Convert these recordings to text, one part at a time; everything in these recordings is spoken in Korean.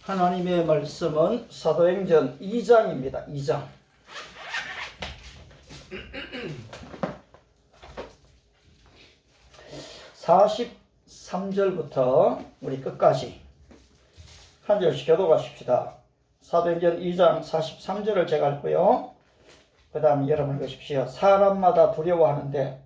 하나님의 말씀은 사도행전 2장입니다. 2장. 43절부터 우리 끝까지 한 절씩 교독하십시다. 사도행전 2장 43절을 제가 읽고요. 그 다음 여러분 읽으십시오. 사람마다 두려워하는데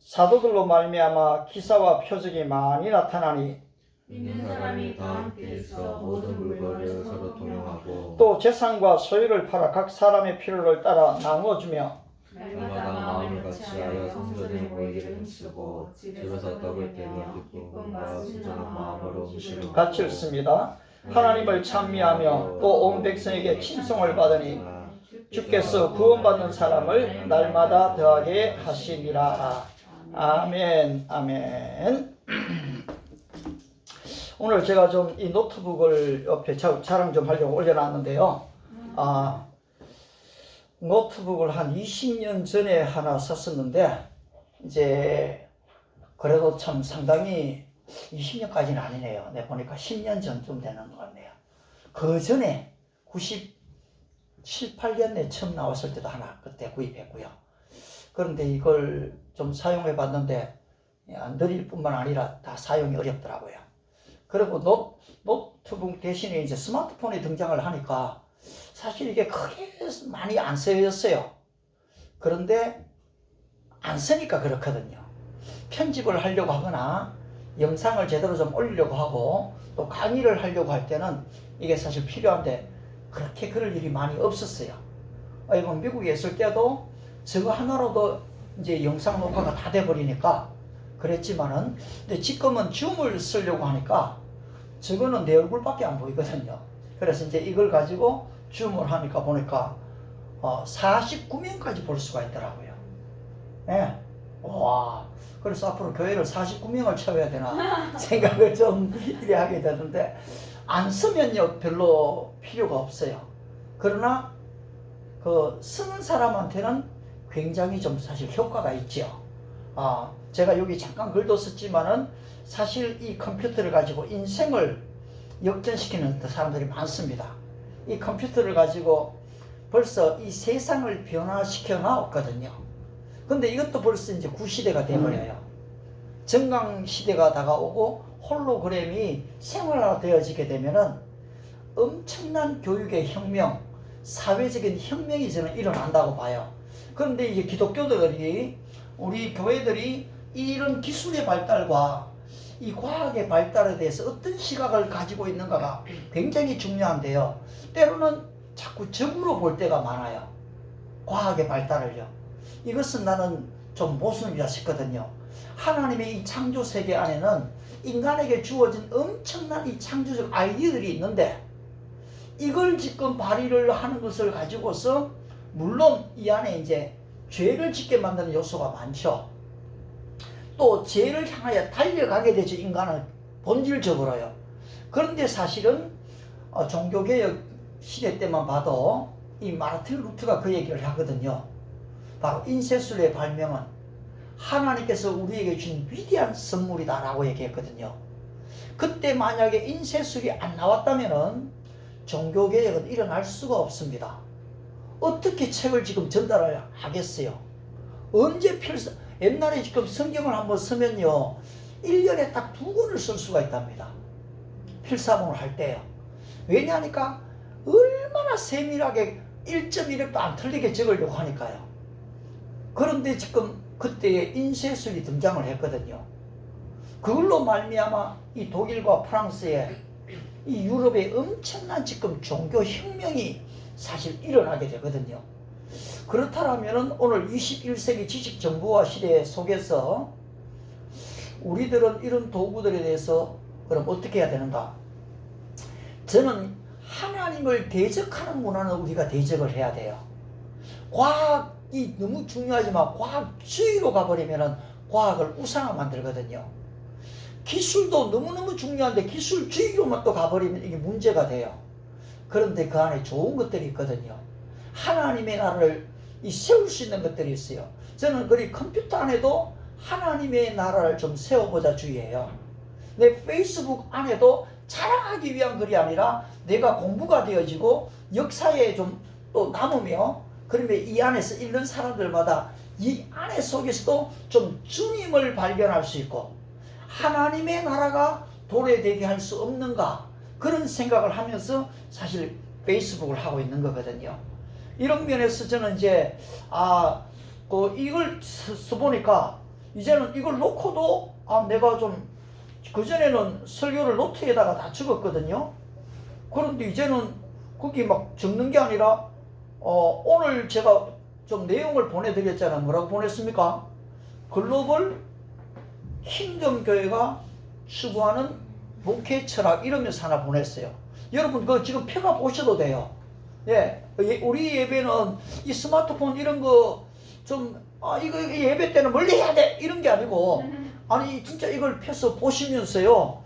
사도들로 말미암아 기사와 표적이 많이 나타나니 믿는 사람이 다 함께 있어 모든 물건을 서로 통용하고 또 재산과 소유를 팔아 각 사람의 필요를 따라 나누어주며 날마다 마음을 같이하여 성전에 모이기를 힘쓰고 집에서 떡을 떼며 기쁨과 순전한 마음으로 음식을 같이 읽습니다. 하나님을 찬미하며 또 온 백성에게 칭송을 받으니 주께서 구원받는 사람을 날마다 더하게 하시니라. 아멘. 아멘. 오늘 제가 좀 이 노트북을 옆에 자랑 좀 하려고 올려놨는데요. 노트북을 한 20년 전에 하나 샀었는데 이제 그래도 참 상당히 20년까지는 아니네요. 내가 보니까 10년 전쯤 되는 것 같네요. 그 전에 97, 8년에 처음 나왔을 때도 하나 그때 구입했고요. 그런데 이걸 좀 사용해 봤는데 안 느릴 뿐만 아니라 다 사용이 어렵더라고요. 그리고 노트북 대신에 이제 스마트폰이 등장을 하니까 사실 이게 크게 많이 안 쓰였어요. 그런데 안 쓰니까 그렇거든요. 편집을 하려고 하거나 영상을 제대로 좀 올리려고 하고 또 강의를 하려고 할 때는 이게 사실 필요한데 그렇게 그럴 일이 많이 없었어요. 이거 미국에 있을 때도 저거 하나로도 이제 영상 녹화가 다 돼버리니까 그랬지만은 근데 지금은 줌을 쓰려고 하니까 저거는 내 얼굴밖에 안 보이거든요. 그래서 이제 이걸 가지고 줌을 하니까 보니까 49명까지 볼 수가 있더라고요. 예. 와. 그래서 앞으로 교회를 49명을 채워야 되나 생각을 좀 이래 하게 되는데 안 쓰면요 별로 필요가 없어요. 그러나 그 쓰는 사람한테는 굉장히 좀 사실 효과가 있죠. 제가 여기 잠깐 글도 썼지만은 사실 이 컴퓨터를 가지고 인생을 역전시키는 사람들이 많습니다. 이 컴퓨터를 가지고 벌써 이 세상을 변화시켜 놨거든요. 근데 이것도 벌써 이제 구시대가 돼버려요. 정강시대가 다가오고 홀로그램이 생활화되어지게 되면은 엄청난 교육의 혁명, 사회적인 혁명이 저는 일어난다고 봐요. 그런데 이제 기독교들이 우리 교회들이 이런 기술의 발달과 이 과학의 발달에 대해서 어떤 시각을 가지고 있는가가 굉장히 중요한데요. 때로는 자꾸 적으로 볼 때가 많아요. 과학의 발달을요. 이것은 나는 좀 모순이라 싶거든요. 하나님의 이 창조 세계 안에는 인간에게 주어진 엄청난 이 창조적 아이디어들이 있는데 이걸 지금 발휘를 하는 것을 가지고서 물론 이 안에 이제 죄를 짓게 만드는 요소가 많죠. 또 죄를 향하여 달려가게 되죠. 인간은 본질적으로요. 그런데 사실은 종교개혁 시대 때만 봐도 이 마르틴 루터가 그 얘기를 하거든요. 바로 인쇄술의 발명은 하나님께서 우리에게 준 위대한 선물이다 라고 얘기했거든요. 그때 만약에 인쇄술이 안 나왔다면 종교개혁은 일어날 수가 없습니다. 어떻게 책을 지금 전달을 하겠어요? 언제 옛날에 지금 성경을 한번 쓰면요 1년에 딱 2권을 쓸 수가 있답니다. 필사본을 할 때요. 왜냐하니까 얼마나 세밀하게 1.1획도 안 틀리게 적으려고 하니까요. 그런데 지금 그때에 인쇄술이 등장을 했거든요. 그걸로 말미암아 이 독일과 프랑스에 이 유럽에 엄청난 지금 종교 혁명이 사실 일어나게 되거든요. 그렇다면 오늘 21세기 지식정보화 시대 속에서 우리들은 이런 도구들에 대해서 그럼 어떻게 해야 되는가? 저는 하나님을 대적하는 문화는 우리가 대적을 해야 돼요. 과학이 너무 중요하지만 과학주의로 가버리면 과학을 우상화 만들거든요. 기술도 너무너무 중요한데 기술주의로만 또 가버리면 이게 문제가 돼요. 그런데 그 안에 좋은 것들이 있거든요. 하나님의 나라를 세울 수 있는 것들이 있어요. 저는 그리 컴퓨터 안에도 하나님의 나라를 좀 세워보자 주의예요. 내 페이스북 안에도 자랑하기 위한 글이 아니라 내가 공부가 되어지고 역사에 좀 또 남으며, 그러면 이 안에서 읽는 사람들마다 이 안에 속에서도 좀 주님을 발견할 수 있고 하나님의 나라가 도래되게 할 수 없는가, 그런 생각을 하면서 사실 페이스북을 하고 있는 거거든요. 이런 면에서 저는 이제 이걸 써보니까 이제는 이걸 놓고도 내가 좀, 그전에는 설교를 노트에다가 다 적었거든요. 그런데 이제는 거기 막 적는 게 아니라 오늘 제가 좀 내용을 보내드렸잖아요. 뭐라고 보냈습니까? 글로벌 킹덤 교회가 추구하는 목회 철학, 이러면서 하나 보냈어요. 여러분 그거 지금 펴가 보셔도 돼요. 예, 우리 예배는 이 스마트폰 이런 거 좀 이거 예배 때는 멀리 해야 돼 이런 게 아니고, 아니 진짜 이걸 펴서 보시면서요,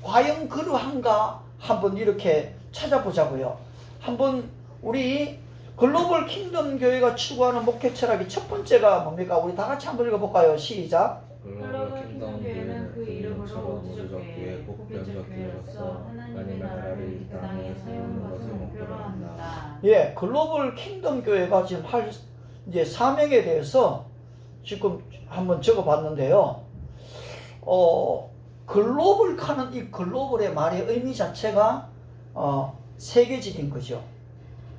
과연 그러한가 한번 이렇게 찾아보자고요. 한번 우리 글로벌 킹덤 교회가 추구하는 목회 철학이 첫 번째가 뭡니까? 우리 다 같이 한번 읽어볼까요? 시작. 글로벌 킹덤 교회는 그 이름으로 우주적교회, 보편적교회로서 하나님의 나라를 이 땅에 세우는 것을 목표로 한다. 예, 글로벌 킹덤 교회가 지금 할 이제 사명에 대해서 지금 한번 적어봤는데요. 글로벌 하는 이 글로벌의 말의 의미 자체가 세계적인 거죠.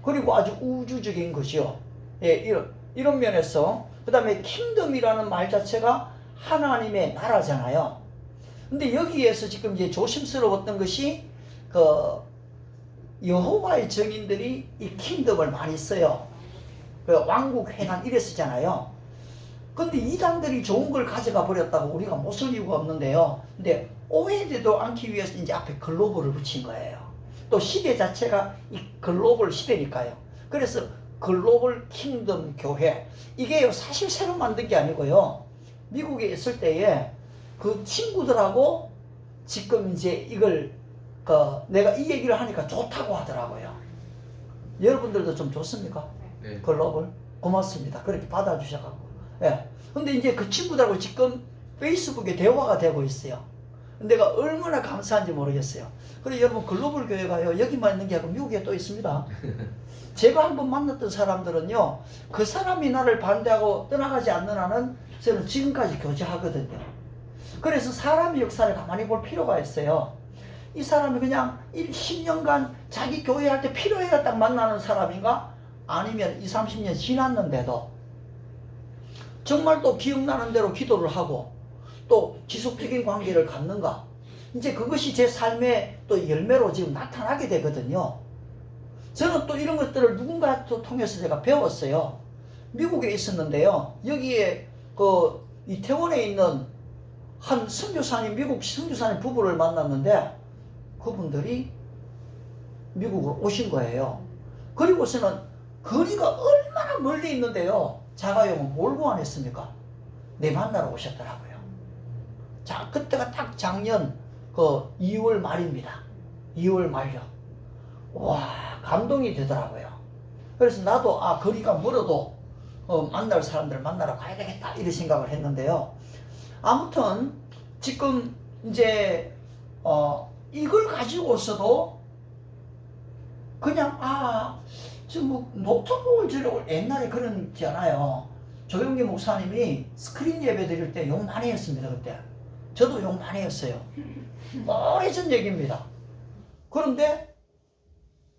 그리고 아주 우주적인 거죠. 예, 이런 면에서, 그 다음에 킹덤이라는 말 자체가 하나님의 나라잖아요. 근데 여기에서 지금 이제 조심스러웠던 것이 여호와의 증인들이 이 킹덤을 많이 써요. 왕국 회관 이래 쓰잖아요. 근데 이단들이 좋은 걸 가져가 버렸다고 우리가 못 쓸 이유가 없는데요. 근데 오해되도 않기 위해서 이제 앞에 글로벌을 붙인 거예요. 또 시대 자체가 이 글로벌 시대니까요. 그래서 글로벌 킹덤 교회, 이게 사실 새로 만든 게 아니고요. 미국에 있을 때에 그 친구들하고 지금 이제 이걸 내가 이 얘기를 하니까 좋다고 하더라고요. 여러분들도 좀 좋습니까? 네. 글로벌 고맙습니다. 그렇게 받아주셔가지고. 예. 근데 이제 그 친구들하고 지금 페이스북에 대화가 되고 있어요. 내가 얼마나 감사한지 모르겠어요. 그래 여러분, 글로벌 교회가요 여기만 있는 게 아니고 미국에 또 있습니다. 제가 한번 만났던 사람들은요, 그 사람이 나를 반대하고 떠나가지 않는 한은 저는 지금까지 교제하거든요. 그래서 사람의 역사를 가만히 볼 필요가 있어요. 이 사람이 그냥 10년간 자기 교회할 때 필요해야 딱 만나는 사람인가? 아니면 20, 30년 지났는데도 정말 또 기억나는 대로 기도를 하고 또 지속적인 관계를 갖는가? 이제 그것이 제 삶의 또 열매로 지금 나타나게 되거든요. 저는 또 이런 것들을 누군가 또 통해서 제가 배웠어요. 미국에 있었는데요. 여기에 이태원에 있는 한 선교사님, 미국 선교사님 부부를 만났는데 그분들이 미국으로 오신 거예요. 그리고서는 거리가 얼마나 멀리 있는데요. 자가용은 뭘 고안했습니까? 내 만나러 오셨더라고요. 자, 그때가 딱 작년 2월 말입니다. 2월 말요. 와, 감동이 되더라고요. 그래서 나도 거리가 멀어도 만날 사람들 만나러 가야 되겠다 이런 생각을 했는데요. 아무튼 지금 이제 이걸 가지고서도 그냥 지금 뭐 노트북을 들고 옛날에 그런 있잖아요. 조용기 목사님이 스크린 예배 드릴 때 욕 많이 했습니다. 그때 저도 욕 많이 했어요. 오래전 얘기입니다. 그런데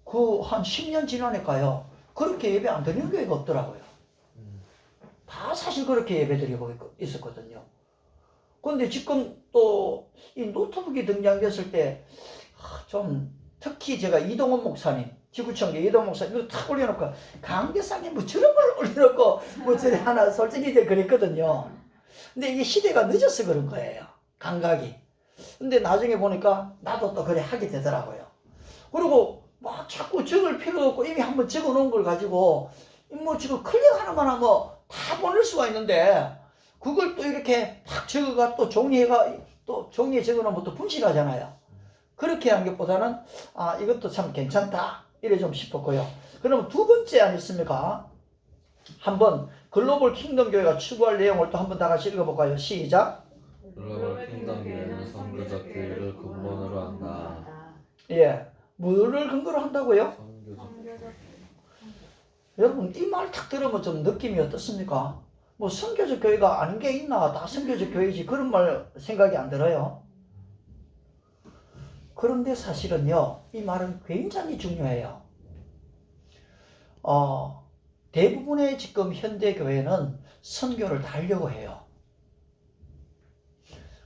한 10년 지나니까요, 그렇게 예배 안 드리는 교회가 없더라고요. 다 사실 그렇게 예배 드리고 있었거든요. 그런데 지금 또 이 노트북이 등장됐을 때 좀 특히 제가 이동원 목사님, 지구청계 이동원 목사님 이거 탁 올려놓고 강대상에 뭐 저런 걸 올려놓고 뭐 저래 하나 솔직히 이제 그랬거든요. 근데 이게 시대가 늦어서 그런 거예요. 감각이. 근데 나중에 보니까 나도 또 그래 하게 되더라고요. 그리고 막 자꾸 적을 필요 없고 이미 한번 적어 놓은 걸 가지고 뭐 지금 클릭 하나만 하면 다 보낼 수가 있는데 그걸 또 이렇게 팍 적어가 또 종이에 적어 놓으면 또 분실하잖아요. 그렇게 한 것보다는 이것도 참 괜찮다 이래 좀 싶었고요. 그러면 두 번째 아니겠습니까? 한번 글로벌 킹덤 교회가 추구할 내용을 또 한번 다 같이 읽어볼까요? 시작. 글로벌 킹덤 교회는 선교적 교회를 근본으로 한다. 예, 뭐를 근거로 한다고요? 선교적 여러분 이 말 딱 들으면 좀 느낌이 어떻습니까? 뭐 선교적 교회가 아닌 게 있나? 다 선교적 교회지 그런 말 생각이 안 들어요. 그런데 사실은요, 이 말은 굉장히 중요해요. 대부분의 지금 현대 교회는 선교를 다 하려고 해요.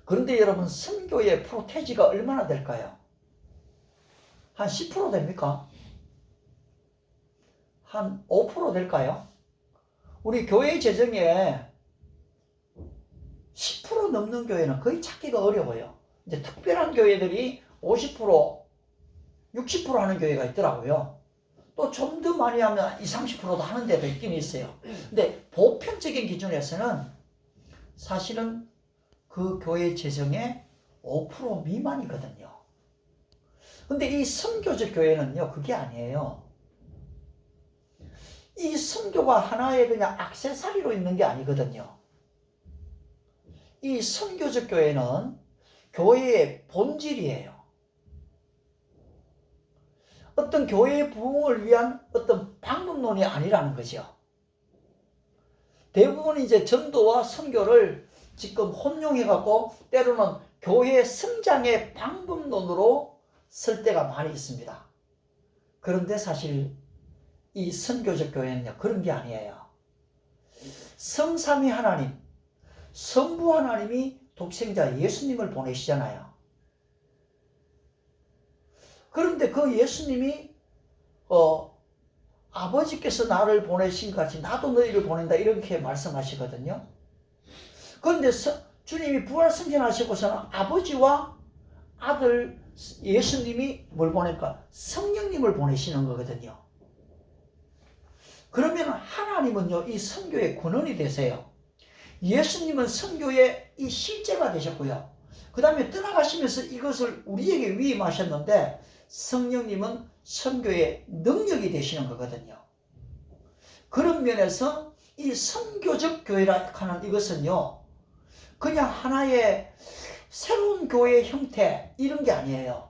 그런데 여러분 선교의 프로테지가 얼마나 될까요? 한 10% 됩니까? 한 5% 될까요? 우리 교회 재정에 10% 넘는 교회는 거의 찾기가 어려워요. 이제 특별한 교회들이 50%, 60% 하는 교회가 있더라고요. 또 좀 더 많이 하면 20, 30%도 하는 데도 있긴 있어요. 근데 보편적인 기준에서는 사실은 그 교회 재정의 5% 미만이거든요. 근데 이 선교적 교회는요, 그게 아니에요. 이 선교가 하나의 그냥 액세서리로 있는 게 아니거든요. 이 선교적 교회는 교회의 본질이에요. 어떤 교회의 부흥을 위한 어떤 방법론이 아니라는 거죠. 대부분 이제 전도와 선교를 지금 혼용해갖고 때로는 교회 성장의 방법론으로 쓸 때가 많이 있습니다. 그런데 사실 이 선교적 교회는요, 그런 게 아니에요. 성삼위 하나님, 성부 하나님이 독생자 예수님을 보내시잖아요. 그런데 그 예수님이 아버지께서 나를 보내신 같이 나도 너희를 보낸다 이렇게 말씀하시거든요. 그런데 주님이 부활 승천하시고서는 아버지와 아들 예수님이 뭘 보낼까? 성령님을 보내시는 거거든요. 그러면 하나님은요, 이 선교의 근원이 되세요. 예수님은 선교의 이 실제가 되셨고요. 그 다음에 떠나가시면서 이것을 우리에게 위임하셨는데 성령님은 선교의 능력이 되시는 거거든요. 그런 면에서 이 선교적 교회라 하는 이것은요, 그냥 하나의 새로운 교회의 형태 이런 게 아니에요.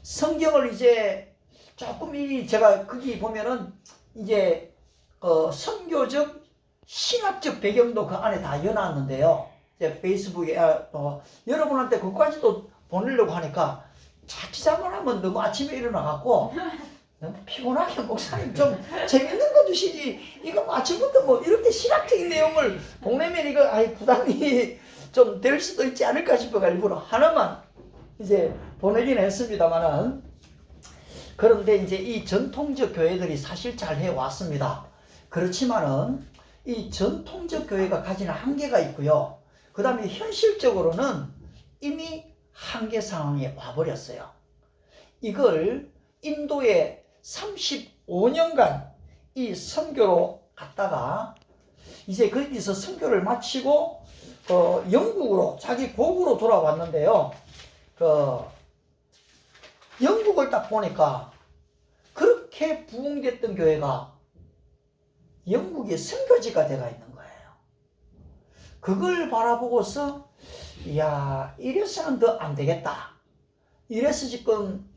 성경을 이제 조금 제가 거기 보면은 이제 선교적 신학적 배경도 그 안에 다 넣어놨는데요. 이제 페이스북에 여러분한테 그까지도 보내려고 하니까 자칫하면 하면 너무 아침에 일어나갖고 너무 피곤하게 목사님 좀 재밌는 거 주시지 이거 아침부터 뭐 이렇게 신학적인 내용을 보내면 이거 부담이 좀 될 수도 있지 않을까 싶어가 일부러 하나만 이제 보내긴 했습니다만은, 그런데 이제 이 전통적 교회들이 사실 잘 해왔습니다. 그렇지만은 이 전통적 교회가 가지는 한계가 있고요. 그 다음에 현실적으로는 이미 한계 상황에 와버렸어요. 이걸 인도에 35년간 이 선교로 갔다가 이제 거기서 선교를 마치고 영국으로 자기 고국으로 돌아왔는데요. 영국을 딱 보니까 그렇게 부흥됐던 교회가 영국의 선교지가 되어 있는 거예요. 그걸 바라보고서 이야, 이래서는 더 안 되겠다. 이래서 지금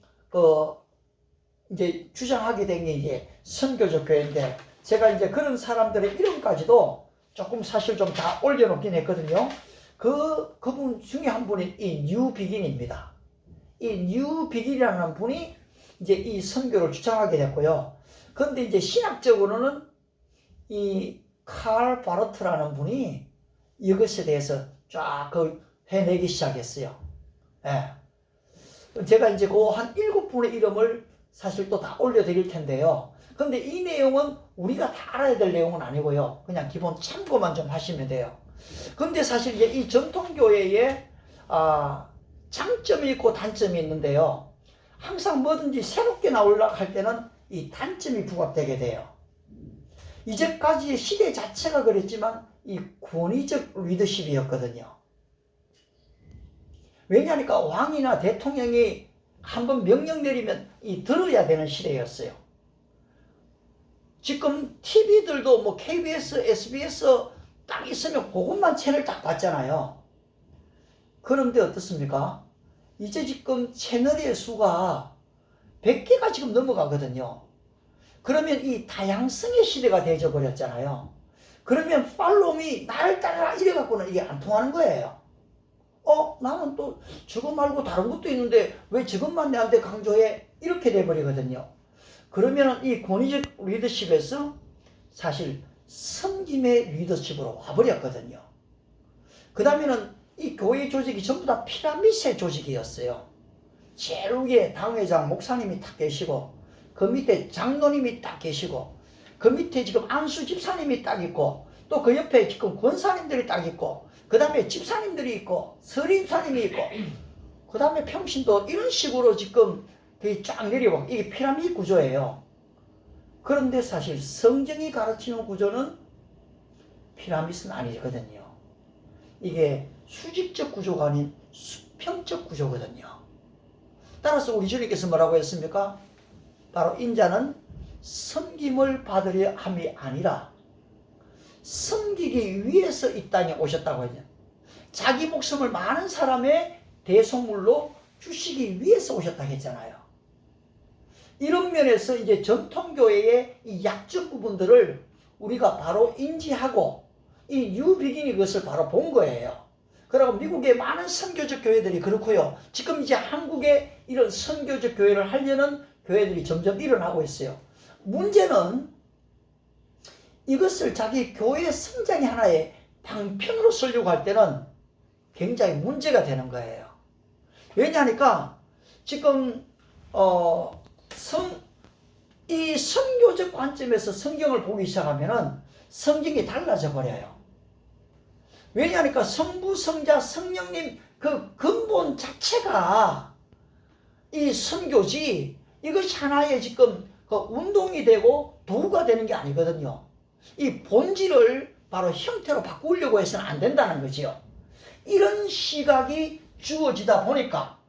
이제 주장하게 된 게 이제 선교적 교회인데, 제가 이제 그런 사람들의 이름까지도 조금 사실 좀 다 올려놓긴 했거든요. 그분 중에 한 분이 이 뉴비긴입니다. 이 뉴비긴이라는 분이 이제 이 선교를 주장하게 됐고요. 그런데 이제 신학적으로는 이 칼 바르트라는 분이 이것에 대해서 쫙 해내기 시작했어요. 예. 제가 이제 그 한 7분의 이름을 사실 또 다 올려드릴 텐데요. 근데 이 내용은 우리가 다 알아야 될 내용은 아니고요. 그냥 기본 참고만 좀 하시면 돼요. 근데 사실 이제 이 전통교회에 장점이 있고 단점이 있는데요. 항상 뭐든지 새롭게 나오려고 할 때는 이 단점이 부각되게 돼요. 이제까지의 시대 자체가 그랬지만 이 권위적 리더십이었거든요. 왜냐하니까 왕이나 대통령이 한번 명령 내리면 들어야 되는 시대였어요. 지금 TV들도 뭐 KBS, SBS 딱 있으면 그것만 채널 딱 봤잖아요. 그런데 어떻습니까? 이제 지금 채널의 수가 100개가 지금 넘어가거든요. 그러면 이 다양성의 시대가 되어져 버렸잖아요. 그러면 팔로움이 나를 따라 이래갖고는 이게 안 통하는 거예요. 나는 또 저거 말고 다른 것도 있는데 왜 저것만 내한테 강조해? 이렇게 돼버리거든요. 그러면 이 권위적 리더십에서 사실 섬김의 리더십으로 와버렸거든요. 그 다음에는 이 교회 조직이 전부 다 피라미드의 조직이었어요. 제일 위에 당회장 목사님이 딱 계시고, 그 밑에 장로님이 딱 계시고, 그 밑에 지금 안수 집사님이 딱 있고, 또 그 옆에 지금 권사님들이 딱 있고, 그 다음에 집사님들이 있고, 서림사님이 있고, 그 다음에 평신도 이런 식으로 지금 쫙 내려오고, 이게 피라미드 구조예요. 그런데 사실 성경이 가르치는 구조는 피라미드는 아니거든요. 이게 수직적 구조가 아닌 수평적 구조거든요. 따라서 우리 주님께서 뭐라고 했습니까? 바로 인자는 섬김을 받으려 함이 아니라 섬기기 위해서 이 땅에 오셨다고 했죠. 자기 목숨을 많은 사람의 대속물로 주시기 위해서 오셨다고 했잖아요. 이런 면에서 이제 전통교회의 이 약점 부분들을 우리가 바로 인지하고 이 뉴비gin이 그것을 바로 본 거예요. 그리고 미국의 많은 선교적 교회들이 그렇고요. 지금 이제 한국에 이런 선교적 교회를 하려는 교회들이 점점 일어나고 있어요. 문제는 이것을 자기 교회 성장의 하나의 방편으로 쓰려고 할 때는 굉장히 문제가 되는 거예요. 왜냐하니까 지금 이 선교적 관점에서 성경을 보기 시작하면은 성경이 달라져 버려요. 왜냐하니까 성부, 성자, 성령님 그 근본 자체가 이 선교지 이것이 하나의 지금 그 운동이 되고 도구가 되는 게 아니거든요. 이 본질을 바로 형태로 바꾸려고 해서는 안 된다는 거지요. 이런 시각이 주어지다 보니까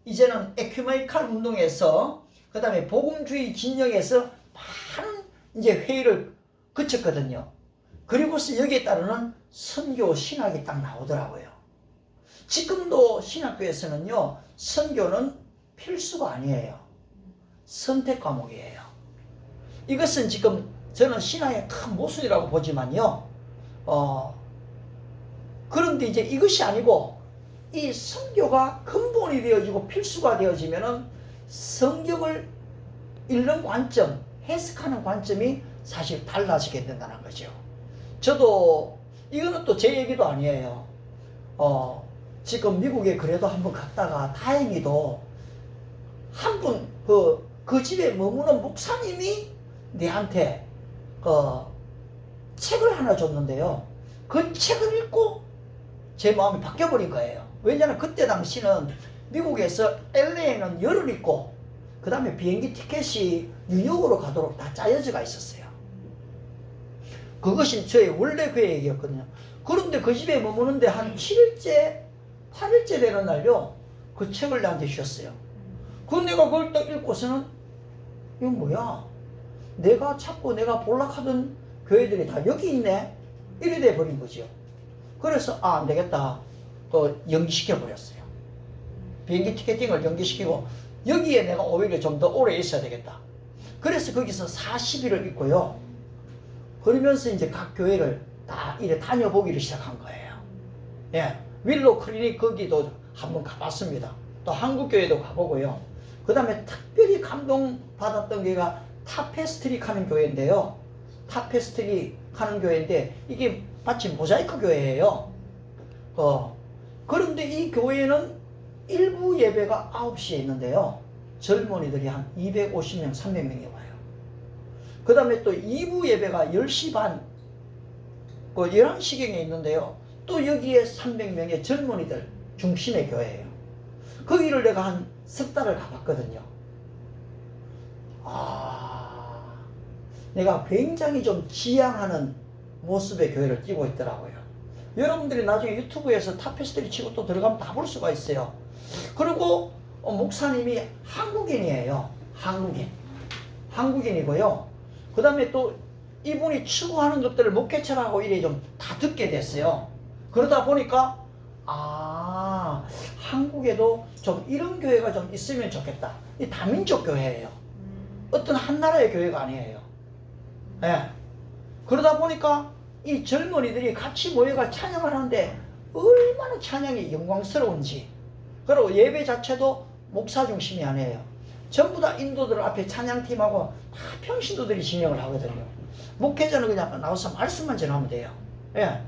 이제는 에큐메니칼 운동에서 그 다음에 복음주의 진영에서 많은 이제 회의를 거쳤거든요. 그리고서 여기에 따르는 선교 신학이 딱 나오더라고요. 지금도 신학교에서는요, 선교는 필수가 아니에요. 선택 과목이에요. 이것은 지금 저는 신앙의 큰 모순이라고 보지만요. 그런데 이제 이것이 아니고 이 선교가 근본이 되어지고 필수가 되어지면은 성경을 읽는 관점, 해석하는 관점이 사실 달라지게 된다는 거죠. 저도 이거는 또 제 얘기도 아니에요. 지금 미국에 그래도 한번 갔다가 다행히도 한 분 그 집에 머무는 목사님이 내한테 책을 하나 줬는데요. 그 책을 읽고 제 마음이 바뀌어버린 거예요. 왜냐하면 그때 당시는 미국에서 LA에는 열흘 있고 그 다음에 비행기 티켓이 뉴욕으로 가도록 다 짜여져가 있었어요. 그것이 저의 원래 계획이었거든요. 그런데 그 집에 머무는데 한 7일째, 8일째 되는 날요, 그 책을 나한테 주셨어요. 그 내가 그걸 딱 읽고서는, 이건 뭐야? 내가 찾고 내가 볼락하던 교회들이 다 여기 있네? 이래 돼버린 거죠. 그래서, 안 되겠다. 또 연기시켜버렸어요. 비행기 티켓팅을 연기시키고, 여기에 내가 오히려 좀 더 오래 있어야 되겠다. 그래서 거기서 40일을 있고요. 그러면서 이제 각 교회를 다 이래 다녀보기를 시작한 거예요. 예. 윌로 클리닉 거기도 한번 가봤습니다. 또 한국교회도 가보고요. 그 다음에 특별히 감동받았던 교회가 타페스트리 하는 교회인데요. 타페스트리 하는 교회인데 이게 마치 모자이크 교회예요. 그런데 이 교회는 일부 예배가 9시에 있는데요. 젊은이들이 한 250명, 300명이 와요. 그 다음에 또 2부 예배가 10시 반, 11시경에 있는데요. 또 여기에 300명의 젊은이들 중심의 교회예요. 거기를 내가 한 석 달을 가봤거든요. 내가 굉장히 좀 지향하는 모습의 교회를 띄고 있더라고요. 여러분들이 나중에 유튜브에서 타페스트리 치고 또 들어가면 다 볼 수가 있어요. 그리고 목사님이 한국인이에요. 한국인이고요. 그 다음에 또 이분이 추구하는 것들을 목회처라고 이래 좀 다 듣게 됐어요. 그러다 보니까 한국에도 좀 이런 교회가 좀 있으면 좋겠다. 이 다민족 교회예요. 어떤 한 나라의 교회가 아니에요. 예. 그러다 보니까 이 젊은이들이 같이 모여가 찬양을 하는데 얼마나 찬양이 영광스러운지. 그리고 예배 자체도 목사 중심이 아니에요. 전부 다 인도들 앞에 찬양팀하고 다 평신도들이 진행을 하거든요. 목회자는 그냥 나와서 말씀만 전하면 돼요. 예.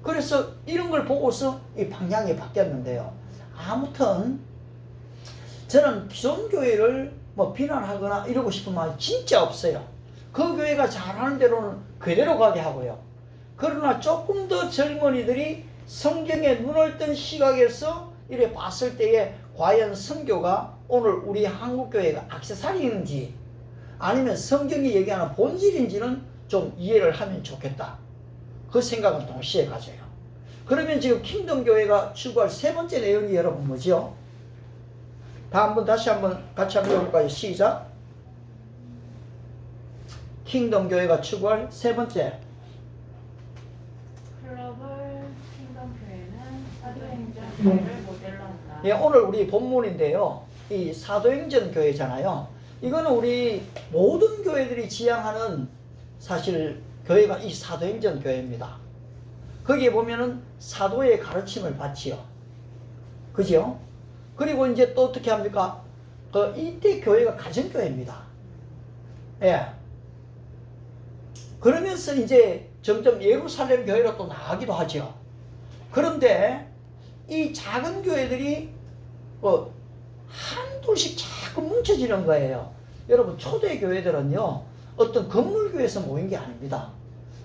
그래서 이런 걸 보고서 이 방향이 바뀌었는데요. 아무튼 저는 기존 교회를 뭐 비난하거나 이러고 싶은 마음이 진짜 없어요. 그 교회가 잘하는 대로는 그대로 가게 하고요. 그러나 조금 더 젊은이들이 성경에 눈을 뜬 시각에서 이래 봤을 때에 과연 선교가 오늘 우리 한국교회가 액세서리인지 아니면 성경이 얘기하는 본질인지는 좀 이해를 하면 좋겠다. 그 생각은 동시에 가져요. 그러면 지금 킹덤 교회가 추구할 세 번째 내용이 여러분 뭐죠? 다시 한번 같이 한번 해볼까요? 시작. 킹덤 교회가 추구할 세 번째. 글로벌 킹덤 교회는 사도행전 교회를 모델로 한다. 예, 오늘 우리 본문인데요. 이 사도행전 교회잖아요. 이거는 우리 모든 교회들이 지향하는 사실 교회가 이 사도행전 교회입니다. 거기에 보면은 사도의 가르침을 받지요. 그죠? 그리고 이제 또 어떻게 합니까? 이때 교회가 가정교회입니다. 예. 그러면서 이제 점점 예루살렘 교회로 또 나가기도 하죠. 그런데 이 작은 교회들이 한둘씩 자꾸 뭉쳐지는 거예요. 여러분 초대 교회들은요 어떤 건물교회에서 모인 게 아닙니다.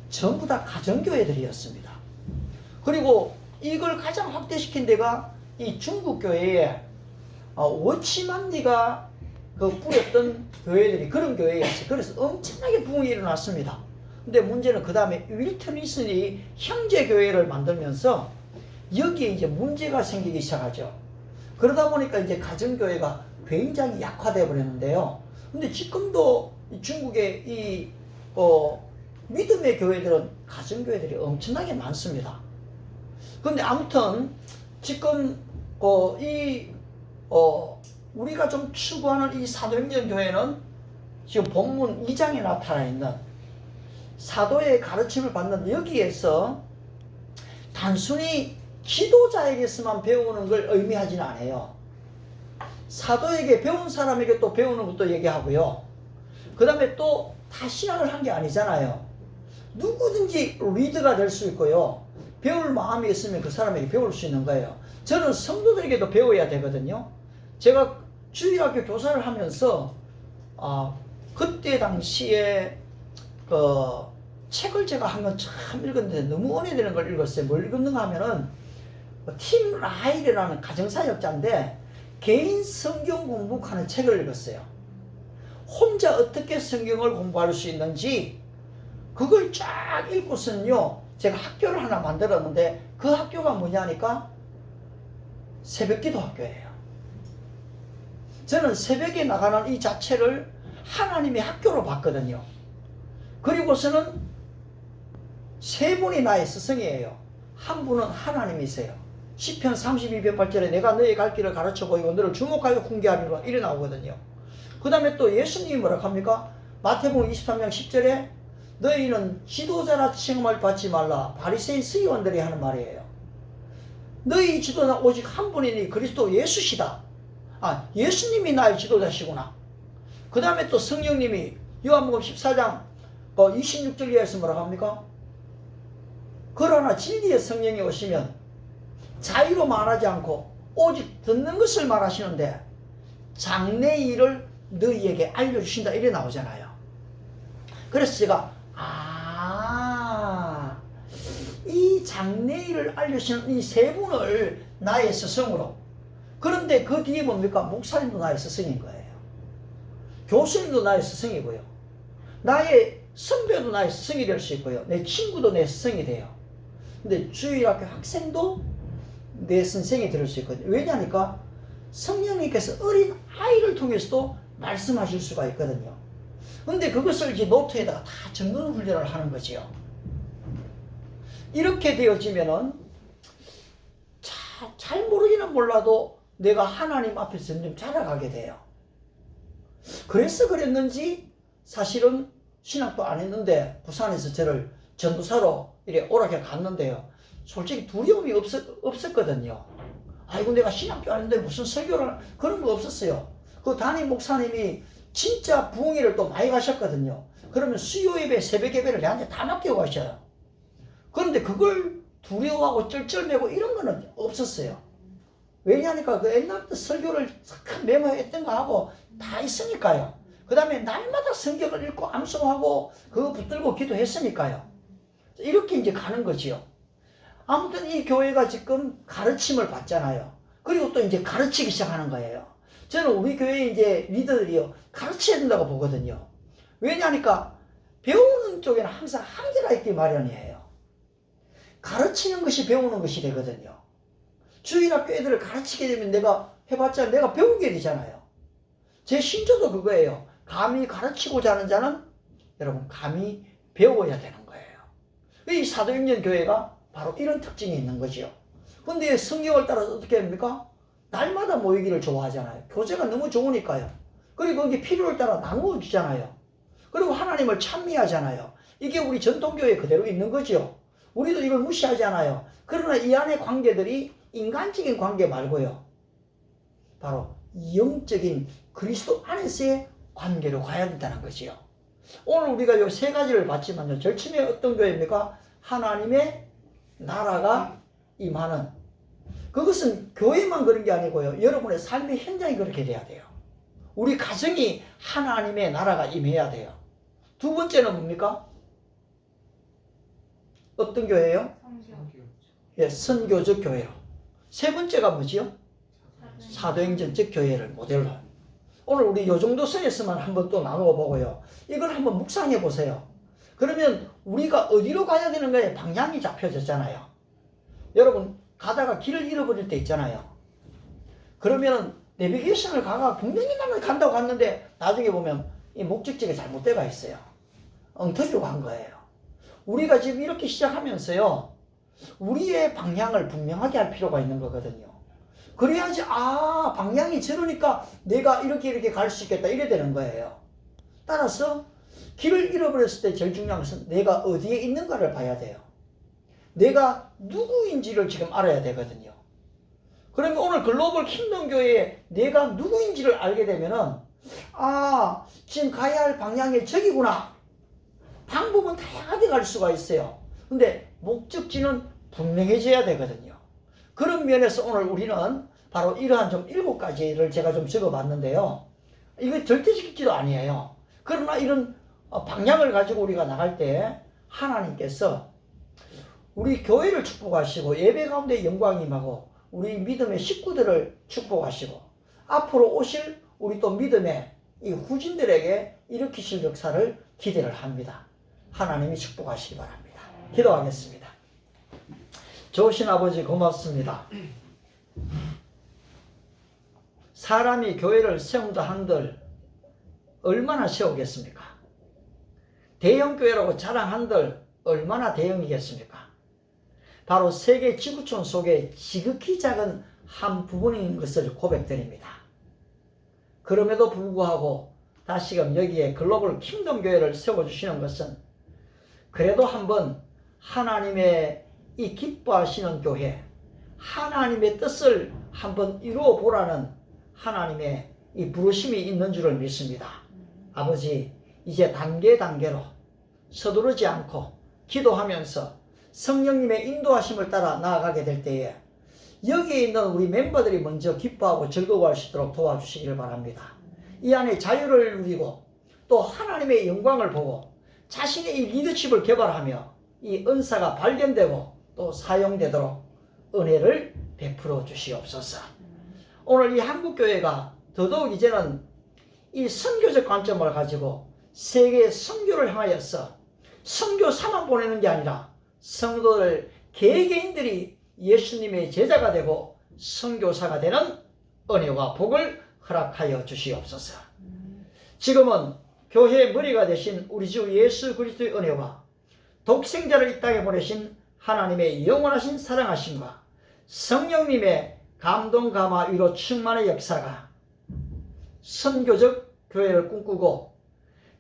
전부 다 가정교회들이었습니다. 그리고 이걸 가장 확대시킨 데가 이 중국 교회에 워치만리가 뿌렸던 교회들이 그런 교회였어요. 그래서 엄청나게 부흥이 일어났습니다. 근데 문제는 그 다음에 윌튼 위슨이 형제교회를 만들면서 여기에 이제 문제가 생기기 시작하죠. 그러다 보니까 이제 가정교회가 굉장히 약화되어 버렸는데요. 근데 지금도 중국의 이 믿음의 교회들은 가정교회들이 엄청나게 많습니다. 근데 아무튼 지금 우리가 좀 추구하는 이 사도행전 교회는 지금 본문 2장에 나타나 있는 사도의 가르침을 받는 여기에서 단순히 지도자에게서만 배우는 걸 의미하지는 않아요. 사도에게 배운 사람에게 또 배우는 것도 얘기하고요. 그 다음에 또 다 신학을 한 게 아니잖아요. 누구든지 리더가 될 수 있고요. 배울 마음이 있으면 그 사람에게 배울 수 있는 거예요. 저는 성도들에게도 배워야 되거든요. 제가 주일학교 교사를 하면서 그때 당시에 책을 제가 한 건 참 읽었는데 너무 은혜되는 걸 읽었어요. 뭘 읽었는가 하면은 팀 라일이라는 가정사역자인데 개인 성경 공부하는 책을 읽었어요. 혼자 어떻게 성경을 공부할 수 있는지 그걸 쫙 읽고선요 제가 학교를 하나 만들었는데 그 학교가 뭐냐니까 새벽기도 학교예요. 저는 새벽에 나가는 이 자체를 하나님의 학교로 봤거든요. 그리고서는 세 분이 나의 스승이에요. 한 분은 하나님이세요. 시편 32편 8절에 내가 너의 갈 길을 가르쳐 보이고 너를 주목하여 훈계하리라 이래 나오거든요. 그 다음에 또 예수님이 뭐라 합니까? 마태복음 23장 10절에 너희는 지도자라 칭함을 받지 말라. 바리새인 서기관들이 하는 말이에요. 너희 지도자 오직 한 분이니 그리스도 예수시다. 예수님이 나의 지도자시구나. 그 다음에 또 성령님이 요한복음 14장 26절 이하에서 뭐라고 합니까? 그러나 진리의 성령이 오시면 자유로 말하지 않고 오직 듣는 것을 말하시는데 장래 일을 너희에게 알려주신다 이래 나오잖아요. 그래서 제가 이 장래 일을 알려주시는 이 세 분을 나의 스승으로, 그런데 그 뒤에 뭡니까? 목사님도 나의 스승인 거예요. 교수님도 나의 스승이고요. 나의 선배도 나의 스승이 될 수 있고요. 내 친구도 내 스승이 돼요. 근데 주일학교 학생도 내 선생이 될 수 있거든요. 왜냐니까 성령님께서 어린 아이를 통해서도 말씀하실 수가 있거든요. 근데 그것을 이제 노트에다가 다 적는 훈련을 하는 거지요. 이렇게 되어지면은 잘 모르기는 몰라도 내가 하나님 앞에서 점점 자라가게 돼요. 그래서 그랬는지 사실은 신학도 안 했는데 부산에서 저를 전도사로 이렇게 오락에 갔는데요. 솔직히 두려움이 없었거든요. 아이고 내가 신학도 안 했는데 무슨 설교를 그런 거 없었어요. 그 담임 목사님이 진짜 부흥회를 또 많이 가셨거든요. 그러면 수요 예배, 새벽 예배를 내한테 다 맡기고 가셔요. 그런데 그걸 두려워하고 쩔쩔매고 이런 거는 없었어요. 왜냐하니까 그 옛날부터 설교를 큰 메모했던 거 하고 다 있으니까요. 그 다음에 날마다 성경을 읽고 암송하고 그거 붙들고 기도했으니까요. 이렇게 이제 가는 거지요. 아무튼 이 교회가 지금 가르침을 받잖아요. 그리고 또 이제 가르치기 시작하는 거예요. 저는 우리 교회 이제 리더들이요, 가르쳐야 된다고 보거든요. 왜냐하니까 배우는 쪽에는 항상 한계가 있기 마련이에요. 가르치는 것이 배우는 것이 되거든요. 주일학교 애들을 가르치게 되면 내가 해봤자 내가 배우게 되잖아요. 제 신조도 그거예요. 감히 가르치고자 하는 자는 여러분 감히 배워야 되는 거예요. 이 사도행전 교회가 바로 이런 특징이 있는 거죠. 근데 성경을 따라서 어떻게 합니까? 날마다 모이기를 좋아하잖아요. 교제가 너무 좋으니까요. 그리고 거기 필요를 따라 나누어 주잖아요. 그리고 하나님을 찬미하잖아요. 이게 우리 전통교회 그대로 있는 거죠. 우리도 이걸 무시하지 않아요. 그러나 이 안의 관계들이 인간적인 관계 말고요. 바로 영적인 그리스도 안에서의 관계로 가야 된다는 것이요. 오늘 우리가 요 세 가지를 봤지만요. 제일 처음에 어떤 교회입니까? 하나님의 나라가 임하는. 그것은 교회만 그런 게 아니고요. 여러분의 삶의 현장이 그렇게 돼야 돼요. 우리 가정이 하나님의 나라가 임해야 돼요. 두 번째는 뭡니까? 어떤 교회예요? 예, 선교적 교회로. 세 번째가 뭐지요? 사도행전적 교회를 모델로. 오늘 우리 요 정도 선에서만 한번 또 나누어 보고요. 이걸 한번 묵상해 보세요. 그러면 우리가 어디로 가야 되는가에 방향이 잡혀졌잖아요. 여러분 가다가 길을 잃어버릴 때 있잖아요. 그러면 내비게이션을 가가 분명히 나는 간다고 갔는데 나중에 보면 이 목적지가 잘못되어 있어요. 엉터리로 간 거예요. 우리가 지금 이렇게 시작하면서요. 우리의 방향을 분명하게 할 필요가 있는 거거든요. 그래야지 방향이 저러니까 내가 이렇게 갈 수 있겠다 이래 되는 거예요. 따라서 길을 잃어버렸을 때 제일 중요한 것은 내가 어디에 있는가를 봐야 돼요. 내가 누구인지를 지금 알아야 되거든요. 그러면 오늘 글로벌 킹덤 교회에 내가 누구인지를 알게 되면은 지금 가야 할 방향이 저기구나. 방법은 다양하게 갈 수가 있어요. 근데 목적지는 분명해져야 되거든요. 그런 면에서 오늘 우리는 바로 이러한 좀 7가지를 제가 좀 적어봤는데요. 이거 절대적이지도 아니에요. 그러나 이런 방향을 가지고 우리가 나갈 때 하나님께서 우리 교회를 축복하시고 예배 가운데 영광이 임하고 우리 믿음의 식구들을 축복하시고 앞으로 오실 우리 또 믿음의 이 후진들에게 일으키실 역사를 기대를 합니다. 하나님이 축복하시기 바랍니다. 기도하겠습니다. 좋으신 아버지 고맙습니다. 사람이 교회를 세운다 한들 얼마나 세우겠습니까? 대형교회라고 자랑한들 얼마나 대형이겠습니까? 바로 세계 지구촌 속에 지극히 작은 한 부분인 것을 고백드립니다. 그럼에도 불구하고 다시금 여기에 글로벌 킹덤 교회를 세워주시는 것은 그래도 한번 하나님의 이 기뻐하시는 교회, 하나님의 뜻을 한번 이루어 보라는 하나님의 이 부르심이 있는 줄을 믿습니다. 아버지, 이제 단계로 서두르지 않고 기도하면서 성령님의 인도하심을 따라 나아가게 될 때에 여기에 있는 우리 멤버들이 먼저 기뻐하고 즐거워할 수 있도록 도와주시기를 바랍니다. 이 안에 자유를 누리고 또 하나님의 영광을 보고 자신의 이 리더십을 개발하며 이 은사가 발견되고 또 사용되도록 은혜를 베풀어 주시옵소서. 오늘 이 한국교회가 더더욱 이제는 이 선교적 관점을 가지고 세계 선교를 향하여서 선교사만 보내는 게 아니라 성도들 개개인들이 예수님의 제자가 되고 선교사가 되는 은혜와 복을 허락하여 주시옵소서. 지금은 교회의 머리가 되신 우리 주 예수 그리스도의 은혜와 독생자를 이 땅에 보내신 하나님의 영원하신 사랑하심과 성령님의 감동 감화 위로 충만의 역사가 선교적 교회를 꿈꾸고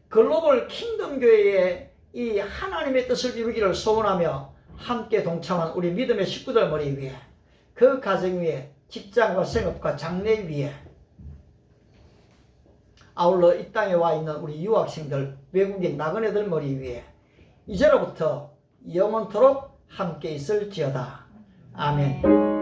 글로벌 킹덤 교회의 이 하나님의 뜻을 이루기를 소원하며 함께 동참한 우리 믿음의 식구들 머리 위에, 그 가정 위에, 직장과 생업과 장래 위에, 아울러 이 땅에 와 있는 우리 유학생들, 외국인 나그네들 머리 위에 이제로부터 영원토록 함께 있을지어다. 아멘.